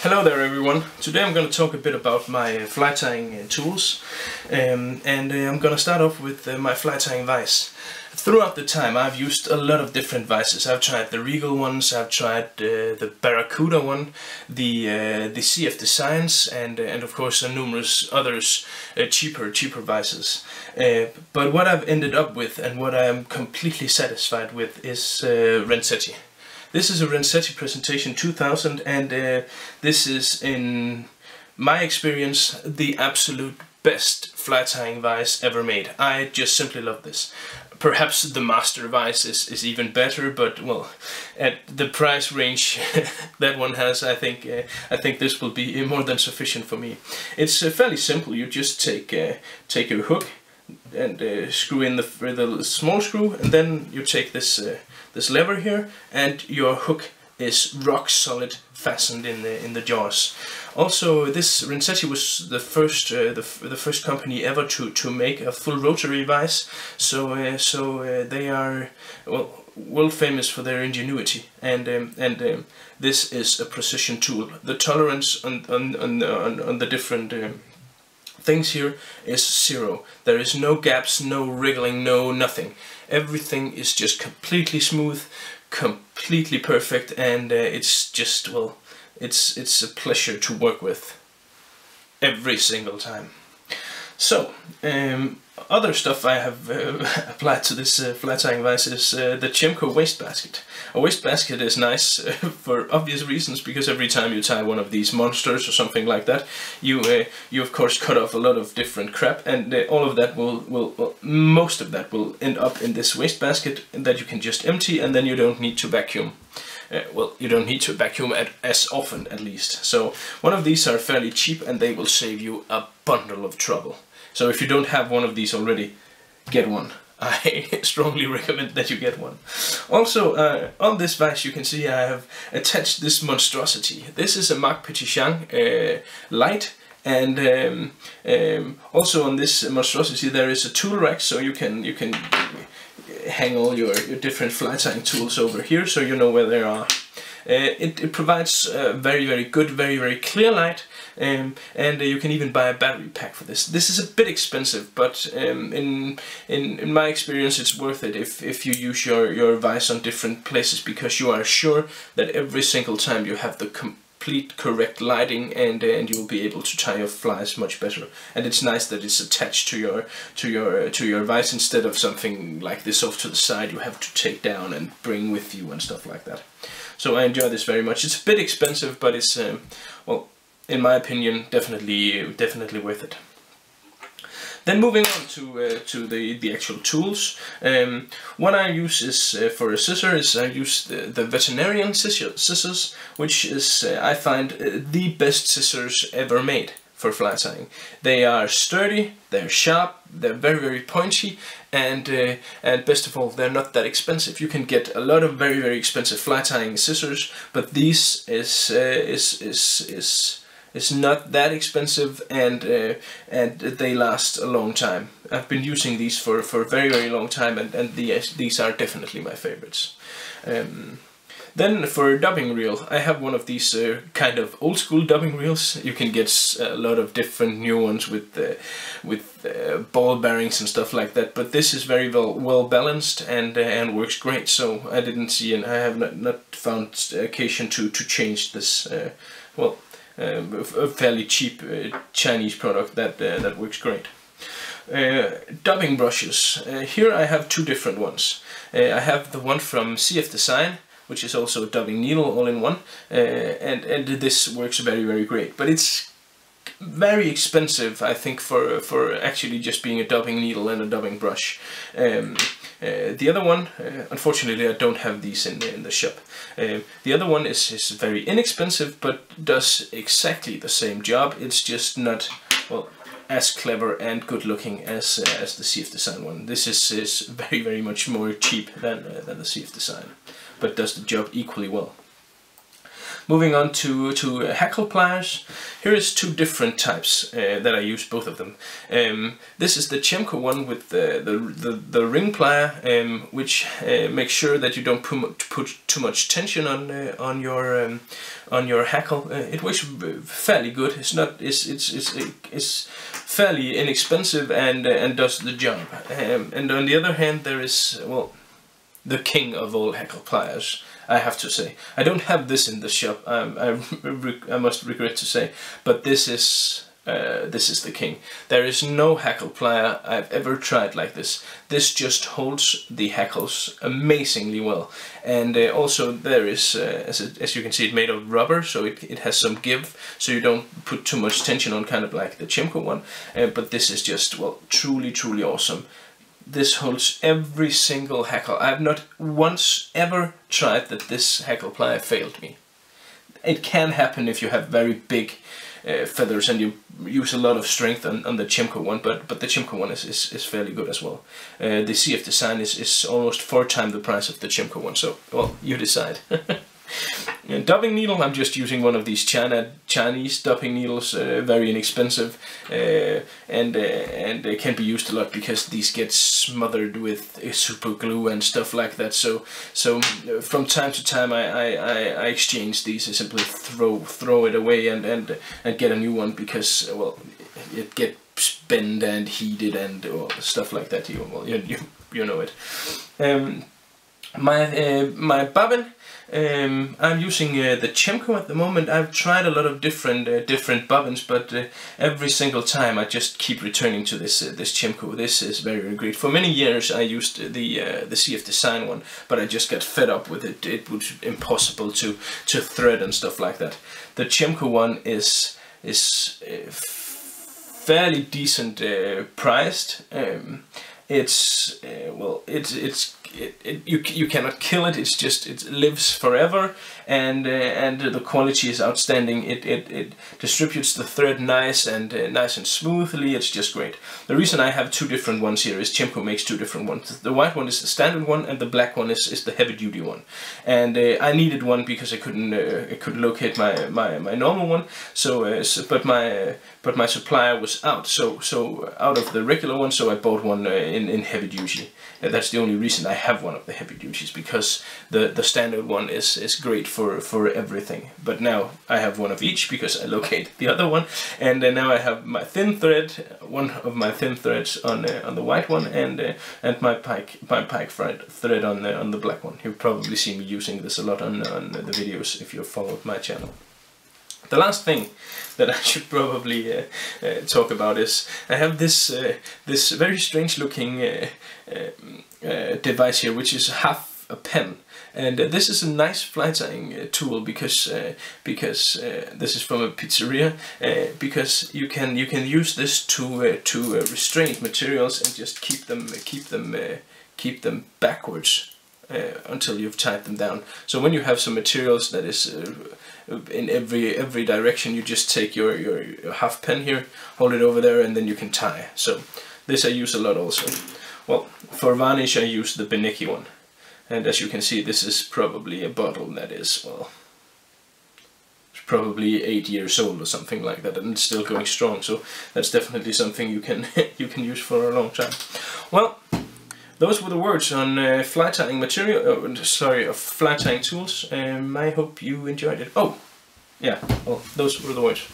Hello there everyone. Today I'm going to talk a bit about my fly tying tools and I'm going to start off with my fly tying vise. Throughout the time I've used a lot of different vices. I've tried the Regal ones, I've tried the Barracuda one, the CF Designs and of course numerous others cheaper vices. But what I've ended up with and what I'm completely satisfied with is Rincetti. This is a Rincetti Presentation 2000 and this is, in my experience, the absolute best fly tying vise ever made. I just simply love this. Perhaps the Master vise is even better, but well, at the price range that one has, I think this will be more than sufficient for me. It's fairly simple. You just take your hook and screw in the small screw, and then you take this lever here, and your hook is rock solid fastened in the jaws. Also, this Rincetti was the first company ever to make a full rotary vise, so they are world famous for their ingenuity, and this is a precision tool. The tolerance on the different things here is zero. There is no gaps, no wriggling, no nothing. Everything is just completely smooth, completely perfect, and it's just, well, it's a pleasure to work with every single time. So, other stuff I have applied to this fly tying vise is the Chimco waste basket. A waste basket is nice for obvious reasons, because every time you tie one of these monsters or something like that, you of course cut off a lot of different crap, and all of that most of that will end up in this waste basket that you can just empty, and then you don't need to vacuum. Well, you don't need to vacuum as often, at least. So one of these are fairly cheap and they will save you a bundle of trouble. So if you don't have one of these already, get one. I strongly recommend that you get one. Also, on this vise you can see I have attached this monstrosity. This is a Marc Petitjean light, and also on this monstrosity there is a tool rack, so you can hang all your different fly tying tools over here, so you know where they are. It provides very good, very clear light, and you can even buy a battery pack for this. This is a bit expensive, but in my experience it's worth it if you use your vise on different places, because you are sure that every single time you have the complete correct lighting, and you will be able to tie your flies much better. And it's nice that it's attached to your vise instead of something like this off to the side you have to take down and bring with you and stuff like that. So I enjoy this very much. It's a bit expensive, but it's well, in my opinion, definitely worth it. Then moving on to the actual tools. What I use is for a scissor is I use the veterinarian scissors, which is I find the best scissors ever made for fly tying. They are sturdy, they're sharp, they're very pointy, and best of all, they're not that expensive. You can get a lot of very expensive fly tying scissors, but these is not that expensive, and they last a long time. I've been using these for a very long time, and these are definitely my favorites. Then for a dubbing reel, I have one of these kind of old school dubbing reels. You can get a lot of different new ones with ball bearings and stuff like that, but this is very well balanced and works great. So I didn't see, and I have not found occasion to change this. Well, a fairly cheap Chinese product that works great. Dubbing brushes. Here I have two different ones. I have the one from CF Design, which is also a dubbing needle all in one, and this works very great. But it's very expensive, I think, for actually just being a dubbing needle and a dubbing brush. The other one, unfortunately I don't have these in the shop. The other one is very inexpensive, but does exactly the same job. It's just not, well, as clever and good looking as the CF Design one. This is very much more cheap than the CF Design, but does the job equally well. Moving on to hackle pliers. Here is two different types that I use, both of them. This is the Chemco one with the ring plier, which makes sure that you don't put too much tension on your hackle. It works fairly good. It's fairly inexpensive and does the job. And on the other hand, there is, well, the king of all hackle pliers, I have to say. I don't have this in the shop, I must regret to say, but this is the king. There is no hackle plier I've ever tried like this. This just holds the hackles amazingly well. And also there is, as you can see, it's made of rubber, so it has some give, so you don't put too much tension on, kind of like the Chemco one. But this is just, well, truly awesome. This holds every single hackle. I have not once ever tried that this hackle plier failed me. It can happen if you have very big feathers and you use a lot of strength on the Chemco one, but the Chemco one is fairly good as well. The CF design is almost 4 times the price of the Chemco one, so, well, you decide. Dubbing needle, I'm just using one of these Chinese dubbing needles, very inexpensive, and they can be used a lot because these get smothered with super glue and stuff like that. So from time to time I exchange these. I simply throw it away and get a new one because, well, it gets bent and heated and stuff like that. You know it. My bobbin. I'm using the Chemco at the moment. I've tried a lot of different bobbins, but every single time I just keep returning to this Chemco. This is very great. For many years I used the CF Design one, but I just got fed up with it. It was impossible to thread and stuff like that. The Chemco one is fairly decent priced. It's well, you cannot kill it. It's just, it lives forever, and the quality is outstanding. It distributes the thread nice and smoothly. It's just great. The reason I have 2 different ones here is Chemco makes 2 different ones. The white one is the standard one, and the black one is the heavy duty one. And I needed one because I couldn't locate my normal one. So, but my supplier was out. So out of the regular one, so I bought one in heavy duty. That's the only reason I have one of the heavy duties, because the standard one is great for everything. But now I have one of each because I located the other one, and now I have my thin thread, one of my thin threads on the white one, and my pike thread on the black one. You'll probably see me using this a lot on the videos if you followed my channel. The last thing that I should probably talk about is I have this very strange looking device here, which is half a pen, and this is a nice fly tying tool because this is from a pizzeria, because you can use this to restrain materials and just keep them backwards until you've tied them down. So when you have some materials that is in every direction, you just take your half pen here, hold it over there, and then you can tie. So this I use a lot also. Well, for varnish I use the Benecchi one, and as you can see, this is probably a bottle that is, well, it's probably 8 years old or something like that, and it's still going strong. So that's definitely something you can use for a long time. Well, those were the words on fly tying material. Sorry, fly tying tools. I hope you enjoyed it. Oh, yeah. Well, those were the words.